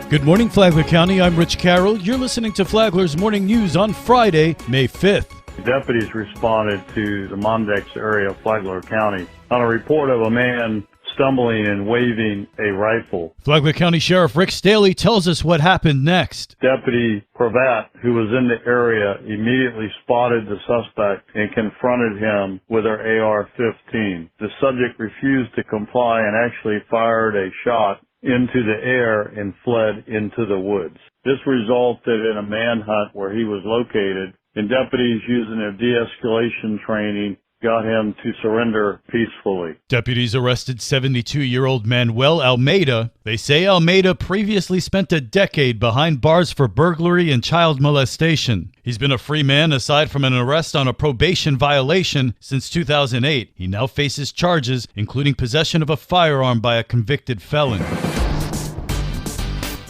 Good morning, Flagler County. I'm Rich Carroll. You're listening to Flagler's Morning News on Friday, May 5th. Deputies responded to the Mondex area of Flagler County on a report of a man stumbling and waving a rifle. Flagler County Sheriff Rick Staley tells us what happened next. Deputy Pravat, who was in the area, immediately spotted the suspect and confronted him with her AR-15. The subject refused to comply and actually fired a shot into the air and fled into the woods. This resulted in a manhunt where he was located, and deputies using their de-escalation training got him to surrender peacefully. Deputies arrested 72-year-old Manuel Almeida. They say Almeida previously spent a decade behind bars for burglary and child molestation. He's been a free man aside from an arrest on a probation violation since 2008. He now faces charges, including possession of a firearm by a convicted felon.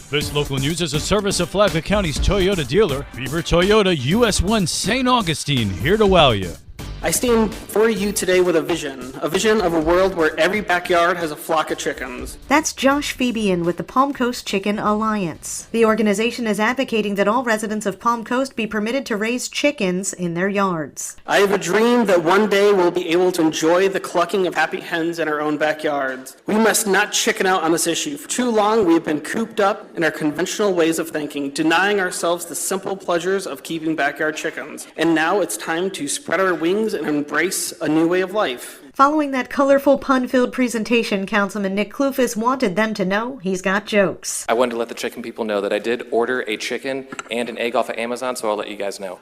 This local news is a service of Flagler County's Toyota dealer, Beaver Toyota US 1 St. Augustine, here to wow you. I stand for you today with a vision of a world where every backyard has a flock of chickens. That's Josh Fabian with the Palm Coast Chicken Alliance. The organization is advocating that all residents of Palm Coast be permitted to raise chickens in their yards. I have a dream that one day we'll be able to enjoy the clucking of happy hens in our own backyards. We must not chicken out on this issue. For too long, we have been cooped up in our conventional ways of thinking, denying ourselves the simple pleasures of keeping backyard chickens. And now it's time to spread our wings and embrace a new way of life. Following that colorful pun-filled presentation, Councilman Nick Kloufis wanted them to know he's got jokes. I wanted to let the chicken people know that I did order a chicken and an egg off of Amazon, so I'll let you guys know.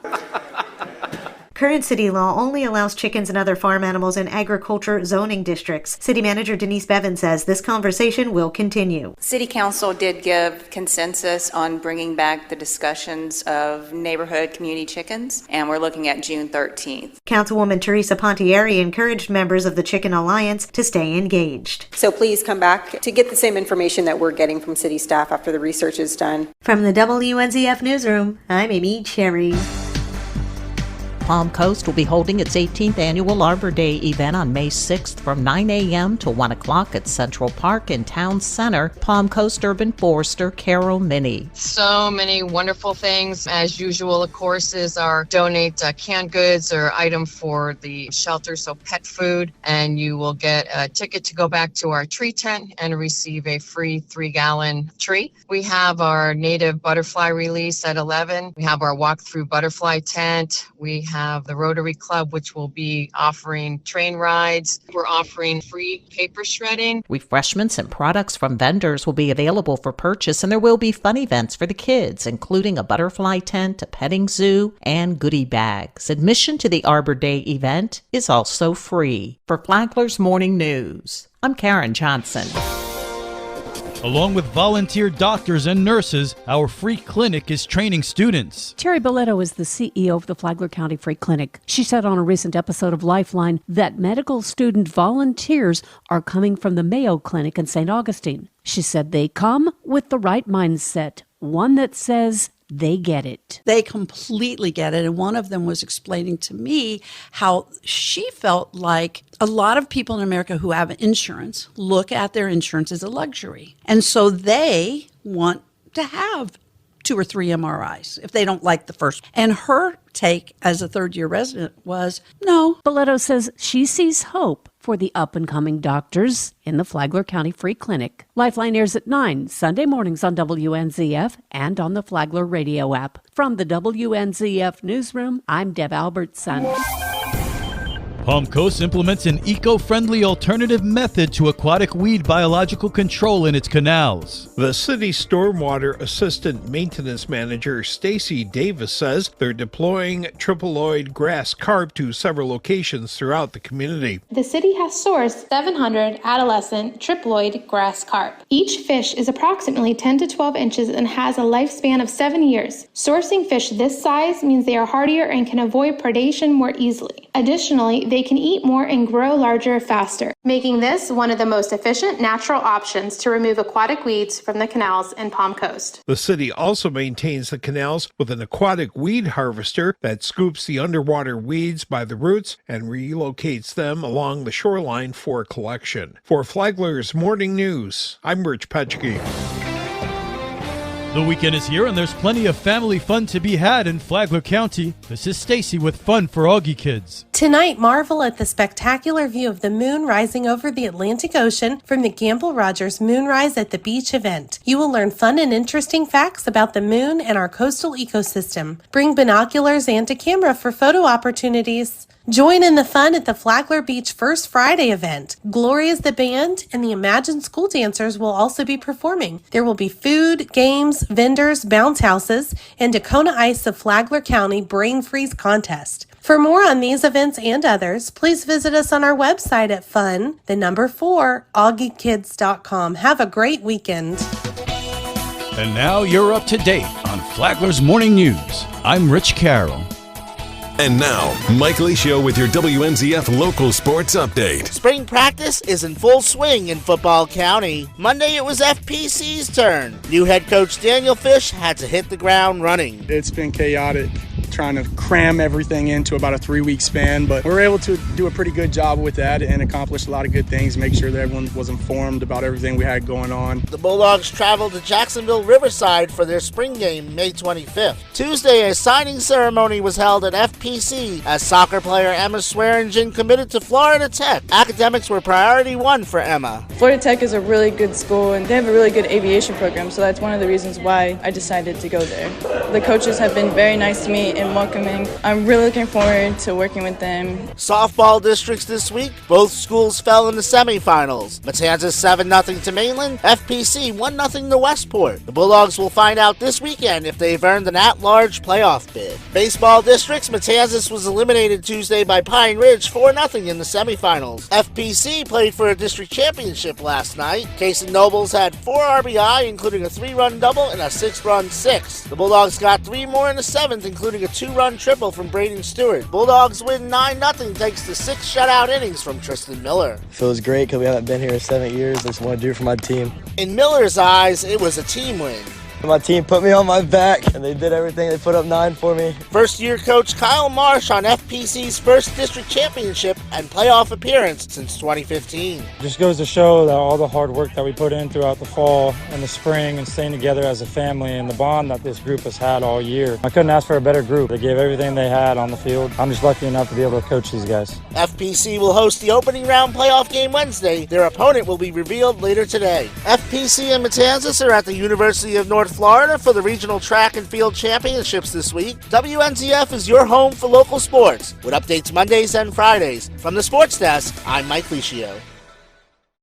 Current city law only allows chickens and other farm animals in agriculture zoning districts. City Manager Denise Bevan says this conversation will continue. City Council did give consensus on bringing back the discussions of neighborhood community chickens, and we're looking at June 13th. Councilwoman Teresa Pontieri encouraged members of the Chicken Alliance to stay engaged. So please come back to get the same information that we're getting from city staff after the research is done. From the WNZF Newsroom, I'm Amy Cherry. Palm Coast will be holding its 18th annual Arbor Day event on May 6th from 9 a.m. to 1 o'clock at Central Park in Town Center. Palm Coast Urban Forester Carol Minnie. So many wonderful things. As usual, of course, is our donate canned goods or item for the shelter, so pet food. And you will get a ticket to go back to our tree tent and receive a free 3-gallon tree. We have our native butterfly release at 11. We have our walk-through butterfly tent. We have the Rotary Club, which will be offering train rides. We're offering free paper shredding. Refreshments and products from vendors will be available for purchase, and there will be fun events for the kids, including a butterfly tent, a petting zoo, and goodie bags. Admission to the Arbor Day event is also free. For Flagler's Morning News, I'm Karen Johnson. Along with volunteer doctors and nurses, our free clinic is training students. Terry Boletto is the CEO of the Flagler County Free Clinic. She said on a recent episode of Lifeline that medical student volunteers are coming from the Mayo Clinic in St. Augustine. She said they come with the right mindset, one that says they get it. They completely get it. And one of them was explaining to me how she felt like a lot of people in America who have insurance look at their insurance as a luxury. And so they want to have 2 or 3 MRIs if they don't like the first. And her take as a third-year resident was, no. Boletto says she sees hope for the up-and-coming doctors in the Flagler County Free Clinic. Lifeline airs at 9 Sunday mornings on WNZF and on the Flagler radio app. From the WNZF Newsroom, I'm Deb Albertson. Palm Coast implements an eco-friendly alternative method to aquatic weed biological control in its canals. The city stormwater assistant maintenance manager Stacy Davis says they're deploying triploid grass carp to several locations throughout the community. The city has sourced 700 adolescent triploid grass carp. Each fish is approximately 10 to 12 inches and has a lifespan of 7 years. Sourcing fish this size means they are hardier and can avoid predation more easily. Additionally, they can eat more and grow larger faster, making this one of the most efficient natural options to remove aquatic weeds from the canals in Palm Coast. The city also maintains the canals with an aquatic weed harvester that scoops the underwater weeds by the roots and relocates them along the shoreline for collection. For Flagler's Morning News, I'm Rich Petchke. The weekend is here and there's plenty of family fun to be had in Flagler County. This is Stacy with Fun for Augie Kids. Tonight, marvel at the spectacular view of the moon rising over the Atlantic Ocean from the Gamble Rogers Moonrise at the Beach event. You will learn fun and interesting facts about the moon and our coastal ecosystem. Bring binoculars and a camera for photo opportunities. Join in the fun at the Flagler Beach First Friday event. Gloria's the band, and the Imagine School Dancers will also be performing. There will be food, games, vendors, bounce houses, and Dacona Ice of Flagler County Brain Freeze Contest. For more on these events and others, please visit us on our website at fun4augiekids.com. Have a great weekend. And now you're up to date on Flagler's Morning News. I'm Rich Carroll. And now, Mike Licio with your WNZF local sports update. Spring practice is in full swing in Football County. Monday it was FPC's turn. New head coach Daniel Fish had to hit the ground running. It's been chaotic, trying to cram everything into about a 3-week span, but we were able to do a pretty good job with that and accomplish a lot of good things, make sure that everyone was informed about everything we had going on. The Bulldogs traveled to Jacksonville Riverside for their spring game May 25th. Tuesday, a signing ceremony was held at FPC as soccer player Emma Swearingen committed to Florida Tech. Academics were priority one for Emma. Florida Tech is a really good school and they have a really good aviation program, so that's one of the reasons why I decided to go there. The coaches have been very nice to me and welcoming. I'm really looking forward to working with them. Softball districts this week, both schools fell in the semifinals. Matanzas 7-0 to Mainland, FPC 1-0 to Westport. The Bulldogs will find out this weekend if they've earned an at-large playoff bid. Baseball districts, Matanzas was eliminated Tuesday by Pine Ridge 4-0 in the semifinals. FPC played for a district championship last night. Case and Nobles had 4 RBI, including a 3-run double and a 6-run six. The Bulldogs got 3 more in the 7th, including a 2-run triple from Braden Stewart. Bulldogs win 9-0 thanks to 6 shutout innings from Tristan Miller. Feels great because we haven't been here in 7 years. I just want to do it for my team. In Miller's eyes, it was a team win. My team put me on my back, and they did everything. They put up 9 for me. First-year coach Kyle Marsh on FPC's first district championship and playoff appearance since 2015. Just goes to show that all the hard work that we put in throughout the fall and the spring and staying together as a family and the bond that this group has had all year. I couldn't ask for a better group. They gave everything they had on the field. I'm just lucky enough to be able to coach these guys. FPC will host the opening round playoff game Wednesday. Their opponent will be revealed later today. FPC and Matanzas are at the University of North Florida for the regional track and field championships this week. WNZF is your home for local sports with updates Mondays and Fridays. From the sports desk, I'm Mike Licio.